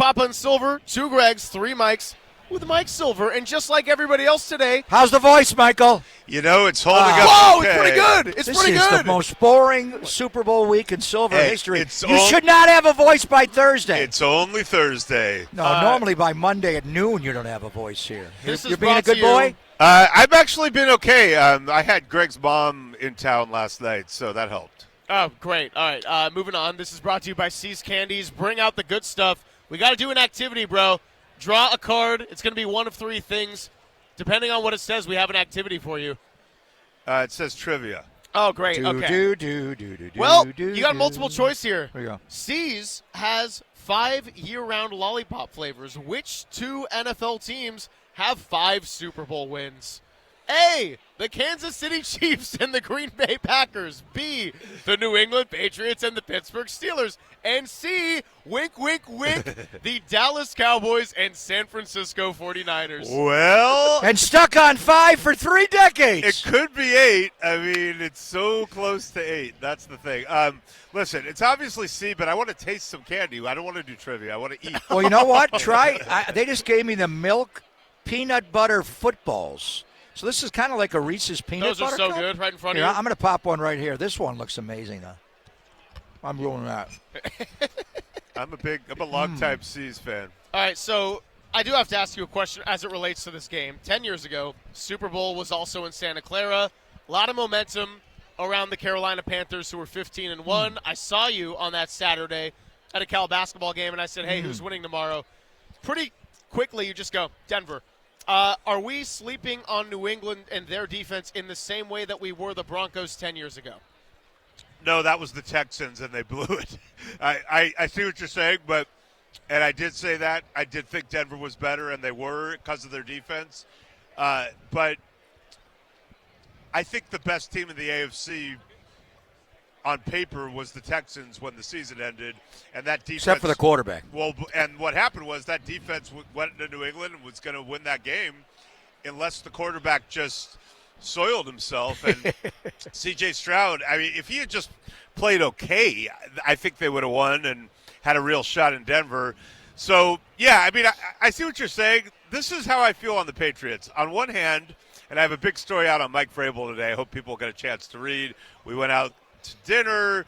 Papa and Silver, 2 Gregs, 3 Mikes, with Mike Silver. And just like everybody else today. How's the voice, Michael? You know, it's holding up. Whoa, okay. it's pretty good. It's pretty good. This is the most boring Super Bowl week in Silver history. You should should not have a voice by Thursday. It's only Thursday. No, normally by Monday at noon you don't have a voice here. This You're is being a brought to good boy? I've actually been okay. I had Greg's mom in town last night, so that helped. Oh, great. All right, moving on. This is brought to you by C's Candies. Bring out the good stuff. We got to do an activity, bro. Draw a card. It's going to be one of 3 things. Depending on what it says, we have an activity for you. It says trivia. Oh, great. Okay. You got multiple choice here. There you go. C's has 5 year-round lollipop flavors. Which 2 NFL teams have 5 Super Bowl wins? A, the Kansas City Chiefs and the Green Bay Packers. B, the New England Patriots and the Pittsburgh Steelers. And C, wink, wink, wink, the Dallas Cowboys and San Francisco 49ers. Well, And stuck on 5 for 3 decades. it could be 8. I mean, it's so close to 8. That's the thing. Listen, it's obviously C, but I want to taste some candy. I don't want to do trivia. I want to eat. Well, you know what? They just gave me the milk peanut butter footballs. So this is kind of like a Reese's peanut Those butter are so cup. good right in front Here, of you. I'm going to pop one right here. This one looks amazing, though. I'm ruling that. I'm a long-time C's fan. All right, so I do have to ask you a question as it relates to this game. 10 years ago, Super Bowl was also in Santa Clara. A lot of momentum around the Carolina Panthers, who were 15-1. I saw you on that Saturday at a Cal basketball game, and I said, hey, who's winning tomorrow? Pretty quickly, you just go, Denver. Are we sleeping on New England and their defense in the same way that we were the Broncos 10 years ago? No, that was the Texans, and they blew it. I see what you're saying, and I did say that. I did think Denver was better, and they were because of their defense. But I think the best team in the AFC on paper was the Texans when the season ended, and that defense. Except for the quarterback. Well, and what happened was that defense went into New England and was going to win that game unless the quarterback just soiled himself. And C.J. Stroud, I mean, if he had just played okay, I think they would have won and had a real shot in Denver. So, yeah, I mean, I see what you're saying. This is how I feel on the Patriots. On one hand, and I have a big story out on Mike Vrabel today. I hope people get a chance to read. We went out to dinner.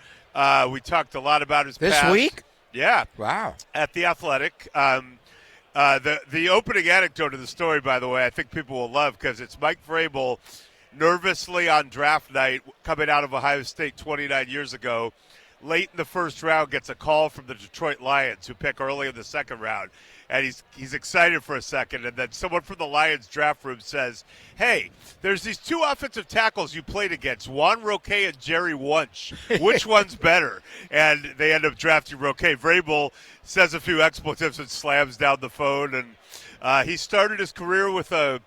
We talked a lot about his This past. week? Yeah. Wow. At The Athletic. The opening anecdote of the story, by the way, I think people will love because it's Mike Vrabel nervously on draft night coming out of Ohio State 29 years ago. Late in the first round, gets a call from the Detroit Lions, who pick early in the second round. And he's excited for a second, and then someone from the Lions draft room says, hey, there's these 2 offensive tackles you played against, Juan Roque and Jerry Wunsch. Which one's better? And they end up drafting Roque. Vrabel says a few expletives and slams down the phone. And he started his career with a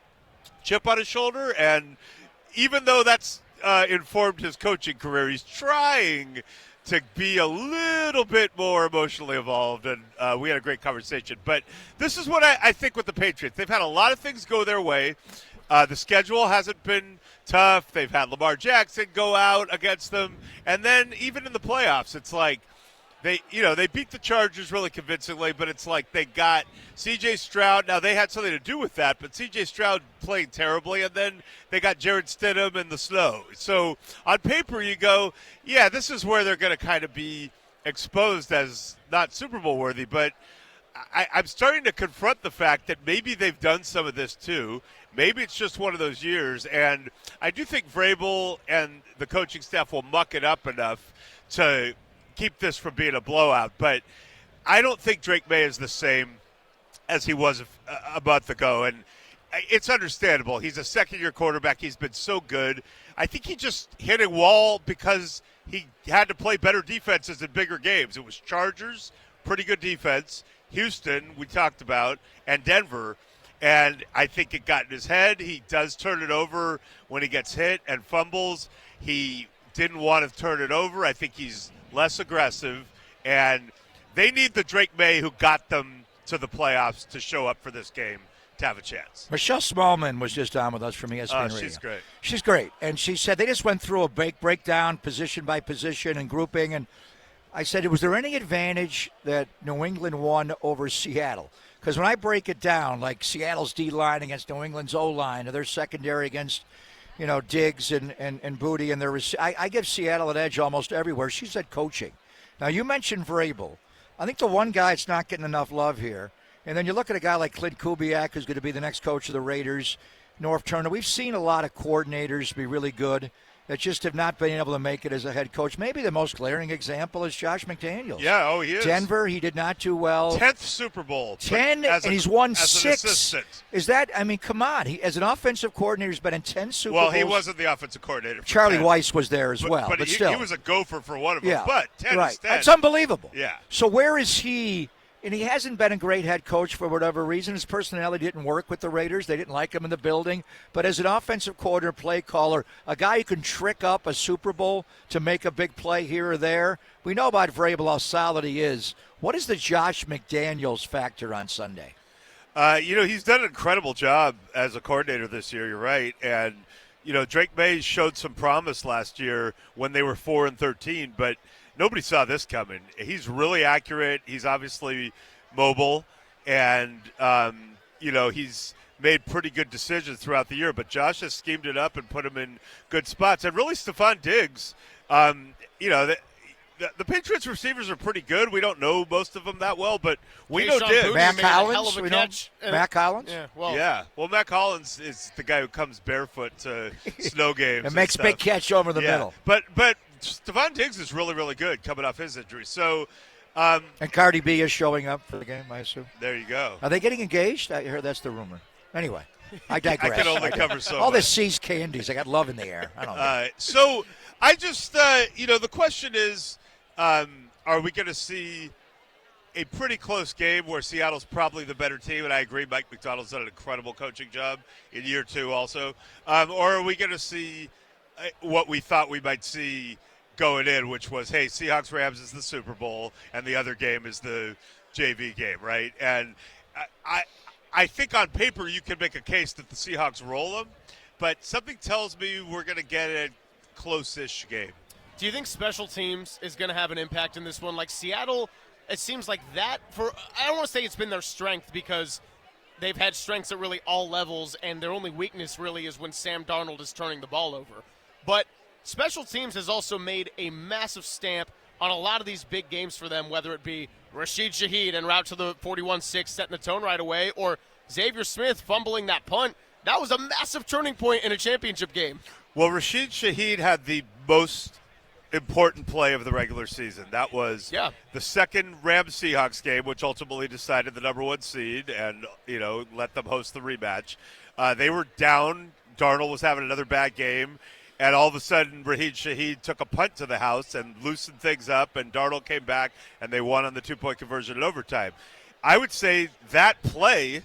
chip on his shoulder, and even though that's informed his coaching career, he's trying to be a little bit more emotionally involved, and we had a great conversation. But this is what I think with the Patriots. They've had a lot of things go their way. The schedule hasn't been tough. They've had Lamar Jackson go out against them. And then even in the playoffs, it's like they beat the Chargers really convincingly, but it's like they got C.J. Stroud. Now, they had something to do with that, but C.J. Stroud played terribly, and then they got Jared Stidham in the snow. So on paper, you go, yeah, this is where they're going to kind of be exposed as not Super Bowl worthy, but I'm starting to confront the fact that maybe they've done some of this too. Maybe it's just one of those years, and I do think Vrabel and the coaching staff will muck it up enough to keep this from being a blowout. But I don't think Drake May is the same as he was a month ago, and it's understandable. He's a second-year quarterback. He's been so good. I think he just hit a wall because he had to play better defenses in bigger games. It was Chargers, pretty good defense, Houston, we talked about, and Denver. And I think it got in his head. He does turn it over when he gets hit and fumbles. He didn't want to turn it over. I think he's less aggressive. And they need the Drake May who got them to the playoffs to show up for this game to have a chance. Michelle Smallman was just on with us from ESPN Radio. She's great. She's great. And she said they just went through a breakdown position by position and grouping. And I said, was there any advantage that New England won over Seattle? Because when I break it down, like Seattle's D-line against New England's O-line, or their secondary against, Diggs and Booty, and I give Seattle an edge almost everywhere. She said coaching. Now, you mentioned Vrabel. I think the one guy that's not getting enough love here, and then you look at a guy like Clint Kubiak, who's going to be the next coach of the Raiders, North Turner. We've seen a lot of coordinators be really good that just have not been able to make it as a head coach. Maybe the most glaring example is Josh McDaniels. Yeah, he is. Denver, he did not do well. 10th Super Bowl. 10, and he's won 6. An is that, come on. He, as an offensive coordinator, he's been in 10 Super Bowls. Well, he wasn't the offensive coordinator for Charlie 10. Weiss was there as well. But still. He was a gopher for one of them. But 10 is 10. That's unbelievable. Yeah. So where is he? And he hasn't been a great head coach for whatever reason. His personality didn't work with the Raiders. They didn't like him in the building. But as an offensive coordinator, play caller, a guy who can trick up a Super Bowl to make a big play here or there, we know about Vrabel how solid he is. What is the Josh McDaniels factor on Sunday? He's done an incredible job as a coordinator this year. You're right. And, Drake May showed some promise last year when they were 4-13, but nobody saw this coming. He's really accurate. He's obviously mobile, and he's made pretty good decisions throughout the year. But Josh has schemed it up and put him in good spots. And really, Stephon Diggs, the Patriots receivers are pretty good. We don't know most of them that well, but we know Diggs. Matt Collins, we know Matt Collins. Well, Matt Collins is the guy who comes barefoot to snow games and makes big catch over the middle. But Stephon Diggs is really, really good coming off his injury. So, and Cardi B is showing up for the game, I assume. There you go. Are they getting engaged? I heard that's the rumor. Anyway, I digress. I can only cover so all much. this C's candies. I got love in the air. I don't know. So I just, the question is, are we going to see a pretty close game where Seattle's probably the better team? And I agree, Mike McDonald's done an incredible coaching job in year 2 also. Or are we going to see what we thought we might see going in, which was, hey, Seahawks-Rams is the Super Bowl, and the other game is the JV game, right? And I think on paper you can make a case that the Seahawks roll them, but something tells me we're going to get a close-ish game. Do you think special teams is going to have an impact in this one? Like Seattle, it seems like that I don't want to say it's been their strength because they've had strengths at really all levels, and their only weakness really is when Sam Darnold is turning the ball over. But special teams has also made a massive stamp on a lot of these big games for them, whether it be Rashid Shaheed en route to the 41-6 setting the tone right away, or Xavier Smith fumbling that punt. That was a massive turning point in a championship game. Well, Rashid Shaheed had the most important play of the regular season. That was the second Rams-Seahawks game, which ultimately decided the number 1 seed and, let them host the rematch. They were down. Darnold was having another bad game. And all of a sudden, Rashid Shaheed took a punt to the house and loosened things up, and Darnold came back, and they won on the 2-point conversion in overtime. I would say that play,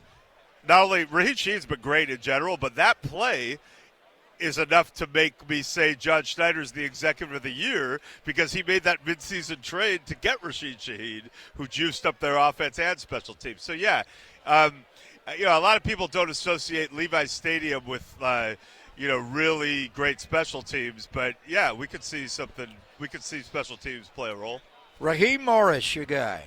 not only Rashid Shaheed's been great in general, but that play is enough to make me say John Schneider's the executive of the year because he made that midseason trade to get Rashid Shaheed, who juiced up their offense and special teams. So, a lot of people don't associate Levi's Stadium with really great special teams. But, we could see something. We could see special teams play a role. Raheem Morris, your guy.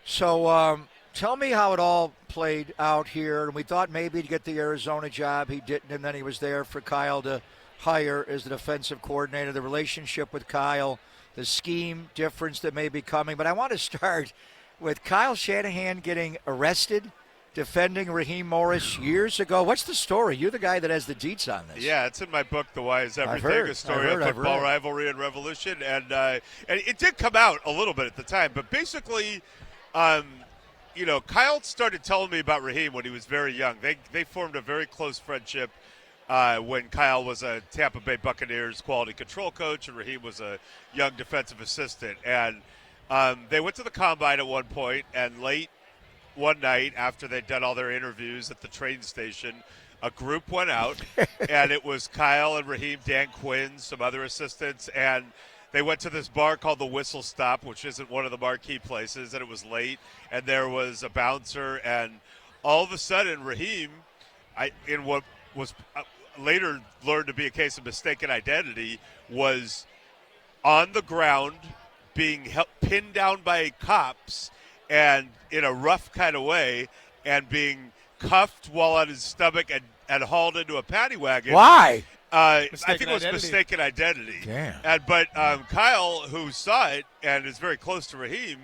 So tell me how it all played out here. And we thought maybe he'd get the Arizona job. He didn't, and then he was there for Kyle to hire as the defensive coordinator. The relationship with Kyle, the scheme difference that may be coming. But I want to start with Kyle Shanahan getting arrested defending Raheem Morris years ago. What's the story? You're the guy that has the deets on this. Yeah, it's in my book, The Why Is Everything, a story of football rivalry and revolution. And it did come out a little bit at the time. But basically, Kyle started telling me about Raheem when he was very young. They formed a very close friendship when Kyle was a Tampa Bay Buccaneers quality control coach and Raheem was a young defensive assistant. And they went to the Combine at one point, and late one night after they'd done all their interviews at the train station, a group went out, and it was Kyle and Raheem, Dan Quinn, some other assistants, and they went to this bar called the Whistle Stop, which isn't one of the marquee places, and it was late, and there was a bouncer, and all of a sudden Raheem, in what was later learned to be a case of mistaken identity, was on the ground being pinned down by cops and in a rough kind of way and being cuffed while on his stomach and hauled into a paddy wagon. Why? I think it was mistaken identity. Damn. But Kyle, who saw it and is very close to Raheem,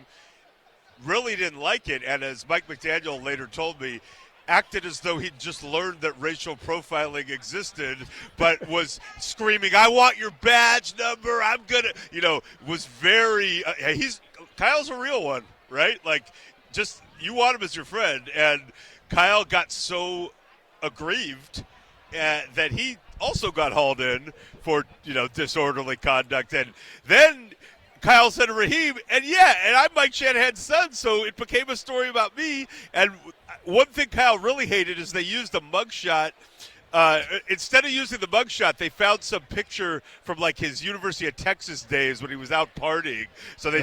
really didn't like it. And as Mike McDaniel later told me, acted as though he'd just learned that racial profiling existed, but was screaming, "I want your badge number. I'm gonna," was very. Kyle's a real one, right? Like, just you want him as your friend, and Kyle got so aggrieved that he also got hauled in for disorderly conduct, and then Kyle said to Raheem, and I'm Mike Shanahan's son, so it became a story about me. And one thing Kyle really hated is they used a mugshot. Instead of using the mugshot, they found some picture from like his University of Texas days when he was out partying. So they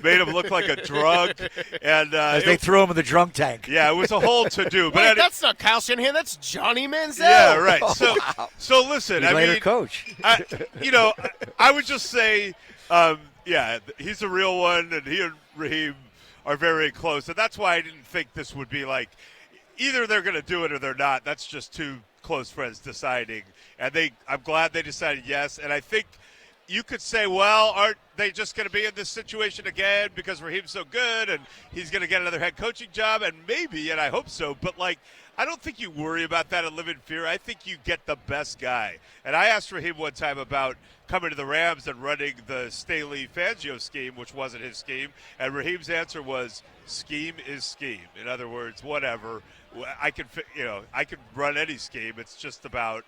made him look like a drunk. And as they threw him in the drunk tank. Yeah, it was a whole to-do. Wait, that's not Kyle Shanahan. That's Johnny Manziel. Yeah, right. So listen, He's later coach. I would just say, he's a real one, and he and Raheem are very close. And that's why I didn't think this would be like either they're going to do it or they're not. That's just two close friends deciding. And I'm glad they decided yes. And I think you could say, well, aren't they just going to be in this situation again because Raheem's so good and he's going to get another head coaching job? And maybe, and I hope so. But, I don't think you worry about that and live in fear. I think you get the best guy. And I asked Raheem one time about coming to the Rams and running the Staley-Fangio scheme, which wasn't his scheme. And Raheem's answer was, scheme is scheme. In other words, whatever. I can run any scheme. It's just about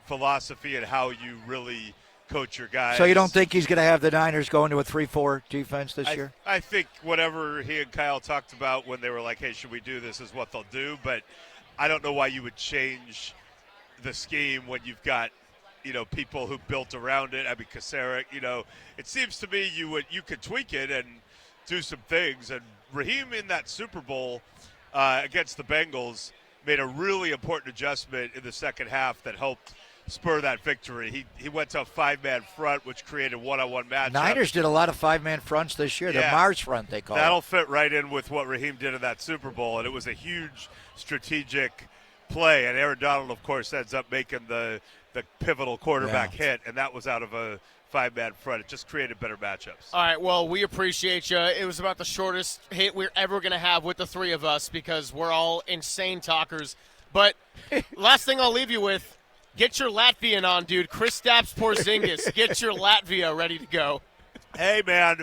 philosophy and how you really coach your guys. So you don't think he's going to have the Niners go into a 3-4 defense this year? I think whatever he and Kyle talked about when they were like, hey, should we do this, is what they'll do. But I don't know why you would change the scheme when you've got, people who built around it. I mean, Kasarik, it seems to me you could tweak it and do some things. And Raheem in that Super Bowl against the Bengals made a really important adjustment in the second half that helped spur that victory. He went to a 5-man front, which created one-on-one matchups. Niners did a lot of 5-man fronts this year. Yeah. The Mars front, they call That'll it. fit right in with what Raheem did in that Super Bowl, and it was a huge strategic play. And Aaron Donald, of course, ends up making the pivotal quarterback hit, and that was out of a 5-man front. It just created better matchups. All right, well, we appreciate you. It was about the shortest hit we're ever going to have with the three of us because we're all insane talkers. But last thing I'll leave you with, get your Latvian on, dude. Kristaps Porzingis. Get your Latvia ready to go. Hey, man,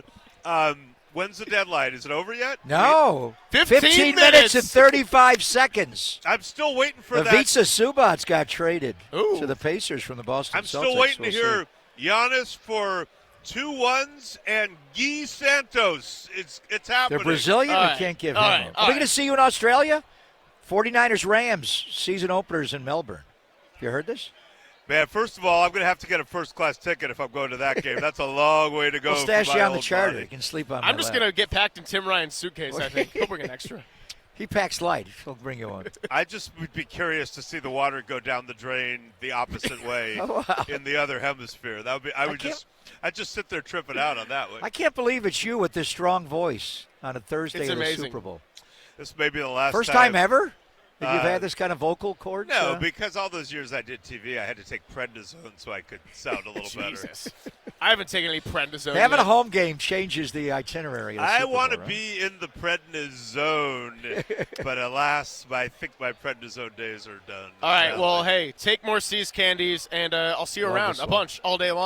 when's the deadline? Is it over yet? No. 15 minutes and 35 seconds. I'm still waiting for that. Ivica Subats got traded Ooh. to the Pacers from the Boston Celtics. I'm still waiting to hear Giannis for 2 1s and Guy Santos. It's happening. They're Brazilian. All We right. can't give All him right. up. All Are we right. going to see you in Australia? 49ers Rams season openers in Melbourne. You heard this? Man, first of all, I'm going to have to get a first-class ticket if I'm going to that game. That's a long way to go. We'll stash for my you on the old charter. body. You can sleep on I'm just going to get packed in Tim Ryan's suitcase, I think. He'll bring an extra. He packs light. He'll bring you one. I just would be curious to see the water go down the drain the opposite way in the other hemisphere. That would be. I'd just sit there tripping out on that way. I can't believe it's you with this strong voice on a Thursday It's of the amazing. Super Bowl. This may be the last First time ever that you've Uh, had this kind of vocal cords? No, because all those years I did TV, I had to take prednisone so I could sound a little better. Jesus. I haven't taken any prednisone having yet. a home game changes the itinerary. Of the I Super want to Bowl, right? be in the prednisone, but alas, I think my prednisone days are done. All right, well, sadly. hey, take more C's candies, and I'll see you Love around this a one. bunch all day long.